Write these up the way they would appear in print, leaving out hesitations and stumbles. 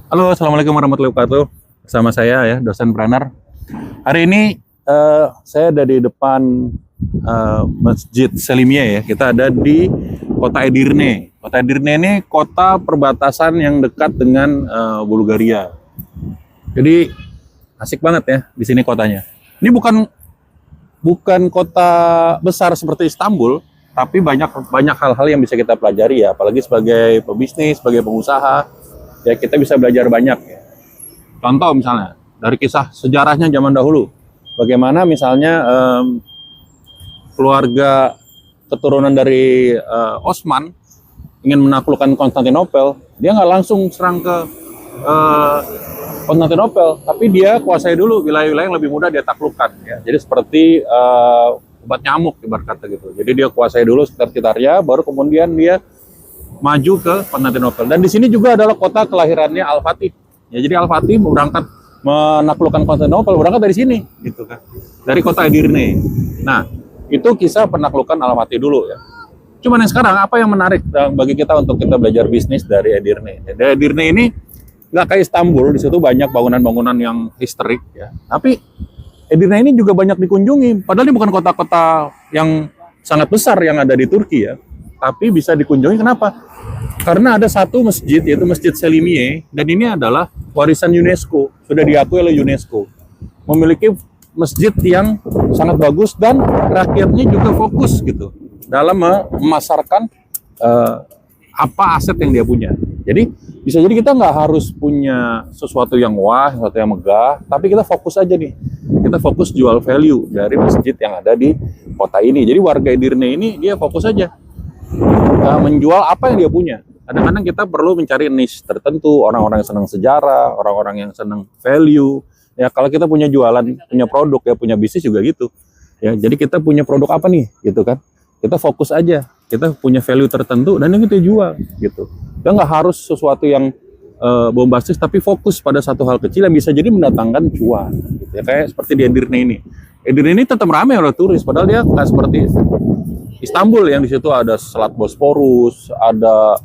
Halo, assalamualaikum warahmatullahi wabarakatuh. Sama saya ya, dosen Pranar. Hari ini saya ada di depan Masjid Selimiyah ya. Kita ada di Kota Edirne. Kota Edirne ini kota perbatasan yang dekat dengan Bulgaria. Jadi asik banget ya di sini kotanya. Ini bukan kota besar seperti Istanbul, tapi banyak hal-hal yang bisa kita pelajari ya. Apalagi sebagai pebisnis, sebagai pengusaha, ya kita bisa belajar banyak ya. Contoh misalnya dari kisah sejarahnya zaman dahulu, bagaimana misalnya keluarga keturunan dari Osman ingin menaklukkan Konstantinopel, dia nggak langsung serang ke Konstantinopel, tapi dia kuasai dulu wilayah-wilayah yang lebih mudah dia taklukkan ya. Jadi seperti obat nyamuk ibarat kata gitu. Jadi dia kuasai dulu sekitar-sekitarnya, baru kemudian dia maju ke Konstantinopel. Dan di sini juga adalah kota kelahirannya Al-Fatih. Ya, jadi Al-Fatih berangkat menaklukkan Konstantinopel berangkat dari sini, gitu kan. Dari kota Edirne. Nah, itu kisah penaklukan Al-Fatih dulu ya. Cuman yang sekarang apa yang menarik bagi kita untuk kita belajar bisnis dari Edirne? Dari Edirne ini nggak kayak Istanbul, di situ banyak bangunan-bangunan yang historik ya. Tapi Edirne ini juga banyak dikunjungi. Padahal ini bukan kota-kota yang sangat besar yang ada di Turki ya. Tapi bisa dikunjungi kenapa? Karena ada satu masjid, yaitu Masjid Selimiyah, dan ini adalah warisan UNESCO, sudah diakui oleh UNESCO. Memiliki masjid yang sangat bagus dan rakyatnya juga fokus gitu dalam memasarkan apa aset yang dia punya. Jadi bisa jadi kita nggak harus punya sesuatu yang wah, sesuatu yang megah, tapi kita fokus aja nih. Kita fokus jual value dari masjid yang ada di kota ini. Jadi warga Edirne ini dia fokus aja menjual apa yang dia punya. Kadang-kadang kita perlu mencari niche tertentu, orang-orang yang senang sejarah, orang-orang yang senang value. Ya kalau kita punya jualan, punya produk ya, punya bisnis juga gitu. Ya, jadi kita punya produk apa nih, gitu kan? Kita fokus aja, kita punya value tertentu dan yang kita jual, gitu. Kita nggak harus sesuatu yang bombastis, tapi fokus pada satu hal kecil yang bisa jadi mendatangkan cuan. Gitu ya. Kayak seperti di Edirne ini. Edirne ini tetap ramai oleh turis, padahal dia nggak seperti Istanbul yang di situ ada Selat Bosporus, ada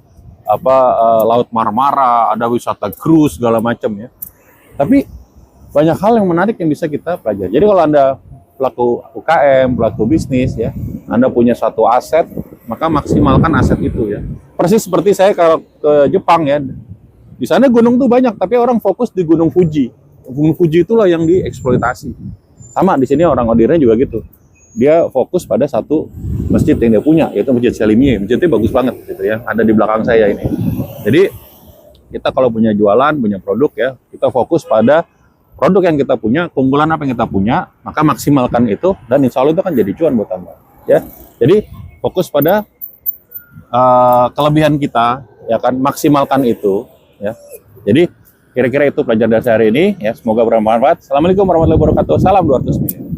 Laut Marmara, ada wisata cruise segala macam ya. Tapi banyak hal yang menarik yang bisa kita pelajari. Jadi kalau Anda pelaku UKM, pelaku bisnis ya, Anda punya satu aset, maka maksimalkan aset itu ya. Persis seperti saya kalau ke Jepang ya. Di sana gunung tuh banyak, tapi orang fokus di Gunung Fuji. Gunung Fuji itulah yang dieksploitasi. Sama di sini orang Edirne juga gitu. Dia fokus pada satu masjid yang dia punya, yaitu Masjid Selimiyah. Masjidnya bagus banget gitu ya, ada di belakang saya ini. Jadi kita kalau punya jualan, punya produk ya, kita fokus pada produk yang kita punya, keunggulan apa yang kita punya, maka maksimalkan itu, dan insya Allah itu kan jadi cuan buat Anda ya. Jadi fokus pada kelebihan kita ya kan, maksimalkan itu ya. Jadi kira-kira itu pelajaran dari hari ini ya, semoga bermanfaat. Assalamualaikum warahmatullahi wabarakatuh. Salam 200 miliar.